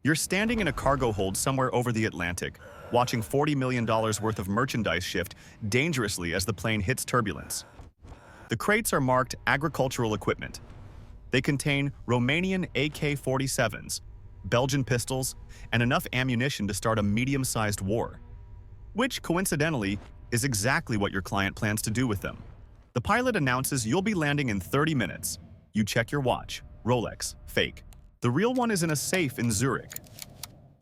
You're standing in a cargo hold somewhere over the Atlantic, watching $40 million worth of merchandise shift dangerously as the plane hits turbulence. The crates are marked agricultural equipment. They contain Romanian AK-47s, Belgian pistols, and enough ammunition to start a medium-sized war. Which, coincidentally, is exactly what your client plans to do with them. The pilot announces you'll be landing in 30 minutes. You check your watch. Rolex. Fake. The real one is in a safe in Zurich.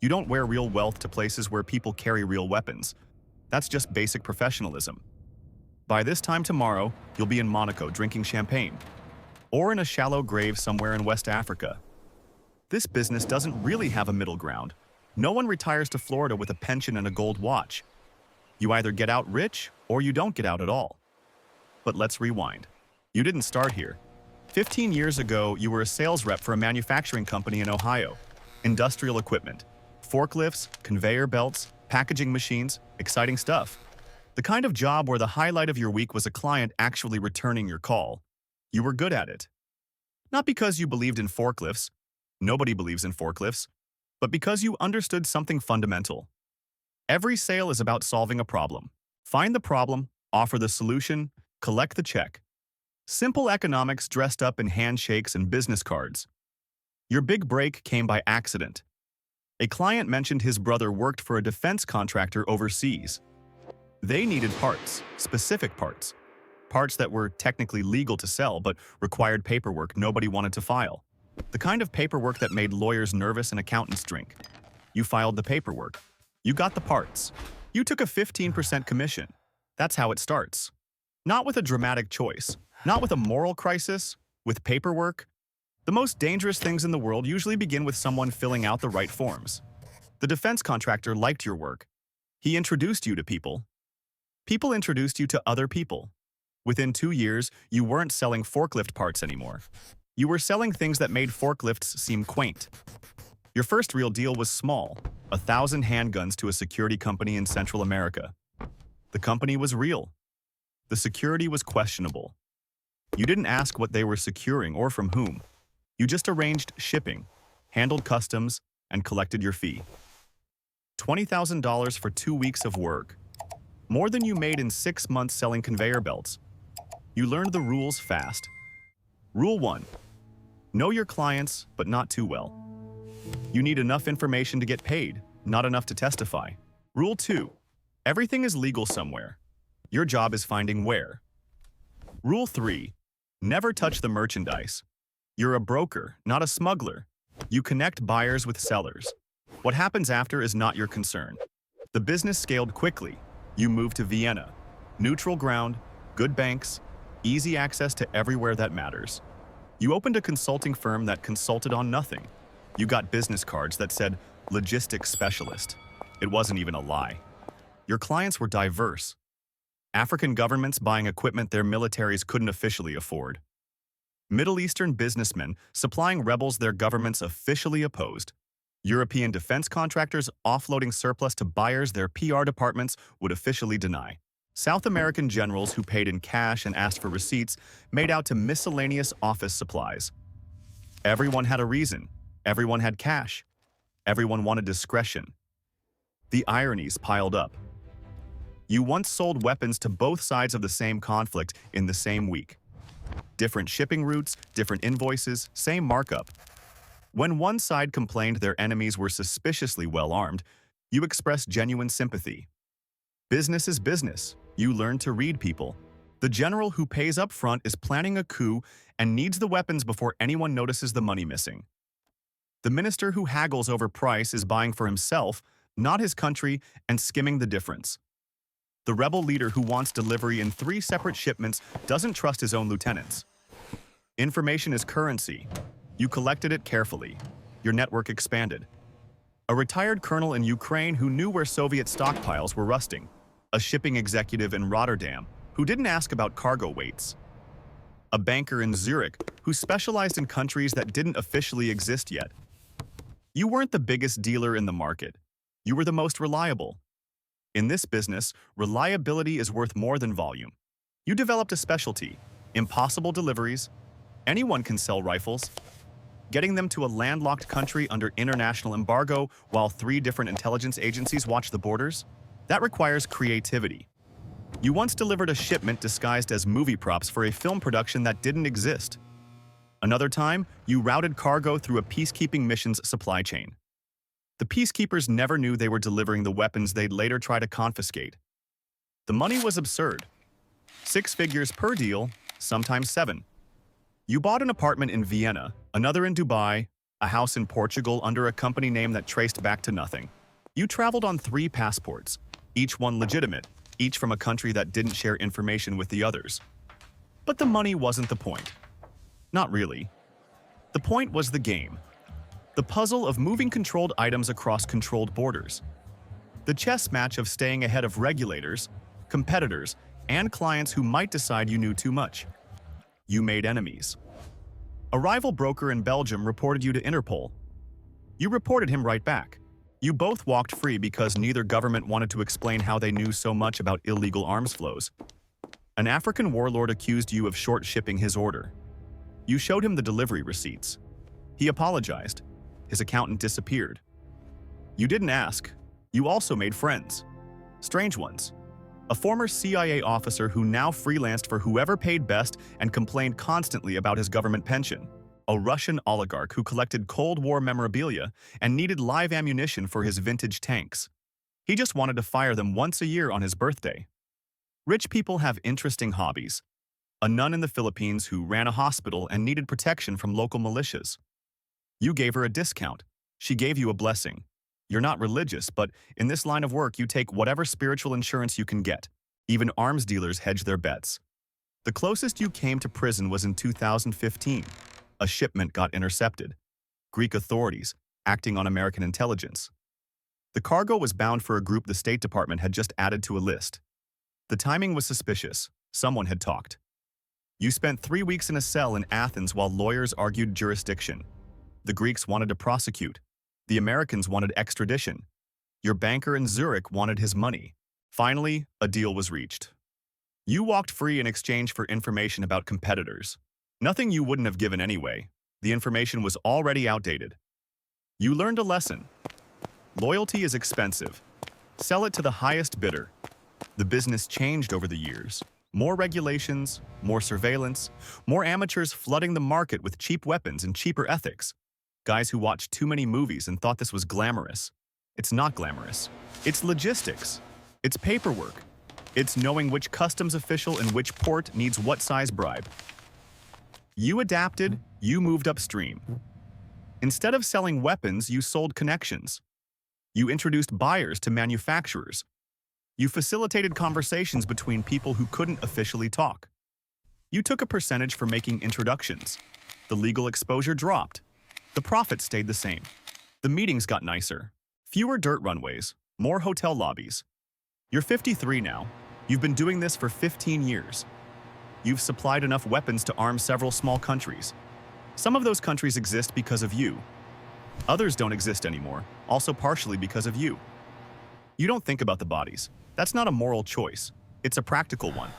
You don't wear real wealth to places where people carry real weapons. That's just basic professionalism. By this time tomorrow, you'll be in Monaco drinking champagne, or in a shallow grave somewhere in West Africa. This business doesn't really have a middle ground. No one retires to Florida with a pension and a gold watch. You either get out rich or you don't get out at all. But let's rewind. You didn't start here. 15 years ago, you were a sales rep for a manufacturing company in Ohio. Industrial equipment. Forklifts, conveyor belts, packaging machines, exciting stuff. The kind of job where the highlight of your week was a client actually returning your call. You were good at it. Not because you believed in forklifts. Nobody believes in forklifts. But because you understood something fundamental. Every sale is about solving a problem. Find the problem, offer the solution, collect the check. Simple economics dressed up in handshakes and business cards. Your big break came by accident. A client mentioned his brother worked for a defense contractor overseas. They needed parts, specific parts. Parts that were technically legal to sell but required paperwork nobody wanted to file. The kind of paperwork that made lawyers nervous and accountants drink. You filed the paperwork. You got the parts. You took a 15% commission. That's how it starts. Not with a dramatic choice. Not with a moral crisis, with paperwork. The most dangerous things in the world usually begin with someone filling out the right forms. The defense contractor liked your work. He introduced you to people. People introduced you to other people. Within 2 years, you weren't selling forklift parts anymore. You were selling things that made forklifts seem quaint. Your first real deal was small, 1,000 handguns to a security company in Central America. The company was real. The security was questionable. You didn't ask what they were securing or from whom. You just arranged shipping, handled customs, and collected your fee. $20,000 for 2 weeks of work. More than you made in 6 months selling conveyor belts. You learned the rules fast. Rule 1. Know your clients, but not too well. You need enough information to get paid, not enough to testify. Rule 2. Everything is legal somewhere. Your job is finding where. Rule 3. Never touch the merchandise. You're a broker, not a smuggler. You connect buyers with sellers. What happens after is not your concern. The business scaled quickly. You moved to Vienna. Neutral ground, good banks, easy access to everywhere that matters. You opened a consulting firm that consulted on nothing. You got business cards that said logistics specialist. It wasn't even a lie. Your clients were diverse. African governments buying equipment their militaries couldn't officially afford. Middle Eastern businessmen supplying rebels their governments officially opposed. European defense contractors offloading surplus to buyers their PR departments would officially deny. South American generals who paid in cash and asked for receipts made out to miscellaneous office supplies. Everyone had a reason. Everyone had cash. Everyone wanted discretion. The ironies piled up. You once sold weapons to both sides of the same conflict in the same week. Different shipping routes, different invoices, same markup. When one side complained their enemies were suspiciously well-armed, you expressed genuine sympathy. Business is business. You learn to read people. The general who pays up front is planning a coup and needs the weapons before anyone notices the money missing. The minister who haggles over price is buying for himself, not his country, and skimming the difference. The rebel leader who wants delivery in 3 separate shipments doesn't trust his own lieutenants. Information is currency. You collected it carefully. Your network expanded. A retired colonel in Ukraine who knew where Soviet stockpiles were rusting. A shipping executive in Rotterdam who didn't ask about cargo weights. A banker in Zurich who specialized in countries that didn't officially exist yet. You weren't the biggest dealer in the market. You were the most reliable. In this business, reliability is worth more than volume. You developed a specialty, impossible deliveries. Anyone can sell rifles. getting them to a landlocked country under international embargo while 3 different intelligence agencies watch the borders? That requires creativity. You once delivered a shipment disguised as movie props for a film production that didn't exist. Another time, you routed cargo through a peacekeeping mission's supply chain. The peacekeepers never knew they were delivering the weapons they'd later try to confiscate. The money was absurd. 6 figures per deal, sometimes 7. You bought an apartment in Vienna, another in Dubai, a house in Portugal under a company name that traced back to nothing. You traveled on 3 passports, each one legitimate, each from a country that didn't share information with the others. But the money wasn't the point. Not really. The point was the game. The puzzle of moving controlled items across controlled borders. The chess match of staying ahead of regulators, competitors, and clients who might decide you knew too much. You made enemies. A rival broker in Belgium reported you to Interpol. You reported him right back. You both walked free because neither government wanted to explain how they knew so much about illegal arms flows. An African warlord accused you of short shipping his order. You showed him the delivery receipts. He apologized. His accountant disappeared. You didn't ask. You also made friends. Strange ones. A former CIA officer who now freelanced for whoever paid best and complained constantly about his government pension. A Russian oligarch who collected Cold War memorabilia and needed live ammunition for his vintage tanks. He just wanted to fire them once a year on his birthday. Rich people have interesting hobbies. A nun in the Philippines who ran a hospital and needed protection from local militias. You gave her a discount. She gave you a blessing. You're not religious, but in this line of work you take whatever spiritual insurance you can get. Even arms dealers hedge their bets. The closest you came to prison was in 2015. A shipment got intercepted. Greek authorities, acting on American intelligence. The cargo was bound for a group the State Department had just added to a list. The timing was suspicious. Someone had talked. You spent 3 weeks in a cell in Athens while lawyers argued jurisdiction. The Greeks wanted to prosecute. The Americans wanted extradition. Your banker in Zurich wanted his money. Finally, a deal was reached. You walked free in exchange for information about competitors. Nothing you wouldn't have given anyway. The information was already outdated. You learned a lesson. Loyalty is expensive. Sell it to the highest bidder. The business changed over the years. More regulations, more surveillance, more amateurs flooding the market with cheap weapons and cheaper ethics. Guys who watched too many movies and thought this was glamorous. It's not glamorous. It's logistics. It's paperwork. It's knowing which customs official in which port needs what size bribe. You adapted, you moved upstream. Instead of selling weapons, you sold connections. You introduced buyers to manufacturers. You facilitated conversations between people who couldn't officially talk. You took a percentage for making introductions. The legal exposure dropped. The profit stayed the same. The meetings got nicer. Fewer dirt runways, more hotel lobbies. You're 53 now. You've been doing this for 15 years. You've supplied enough weapons to arm several small countries. Some of those countries exist because of you. Others don't exist anymore, also partially because of you. You don't think about the bodies. That's not a moral choice. It's a practical one.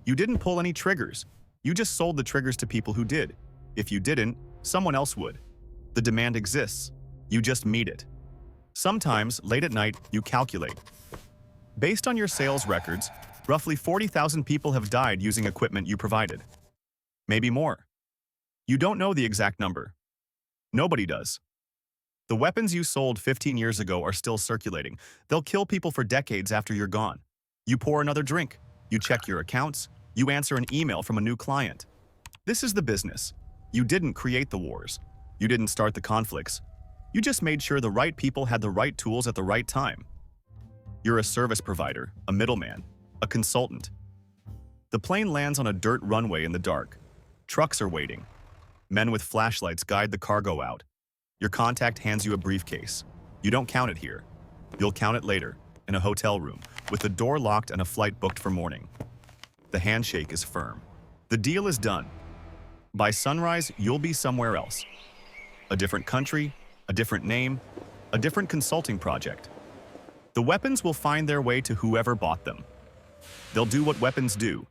You didn't pull any triggers. You just sold the triggers to people who did. If you didn't, someone else would. The demand exists. You just meet it. Sometimes, late at night, you calculate. Based on your sales records, roughly 40,000 people have died using equipment you provided. Maybe more. You don't know the exact number. Nobody does. The weapons you sold 15 years ago are still circulating. They'll kill people for decades after you're gone. You pour another drink. You check your accounts. You answer an email from a new client. This is the business. You didn't create the wars. You didn't start the conflicts. You just made sure the right people had the right tools at the right time. You're a service provider, a middleman, a consultant. The plane lands on a dirt runway in the dark. Trucks are waiting. Men with flashlights guide the cargo out. Your contact hands you a briefcase. You don't count it here. You'll count it later, in a hotel room, with the door locked and a flight booked for morning. The handshake is firm. The deal is done. By sunrise, you'll be somewhere else. A different country, a different name, a different consulting project. The weapons will find their way to whoever bought them. They'll do what weapons do,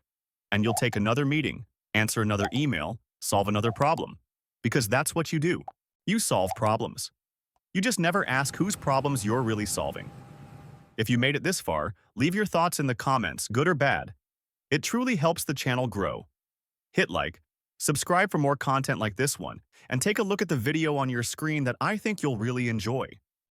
and you'll take another meeting, answer another email, solve another problem, because that's what you do. You solve problems. You just never ask whose problems you're really solving. If you made it this far, leave your thoughts in the comments, good or bad. It truly helps the channel grow. Hit like, subscribe for more content like this one, and take a look at the video on your screen that I think you'll really enjoy.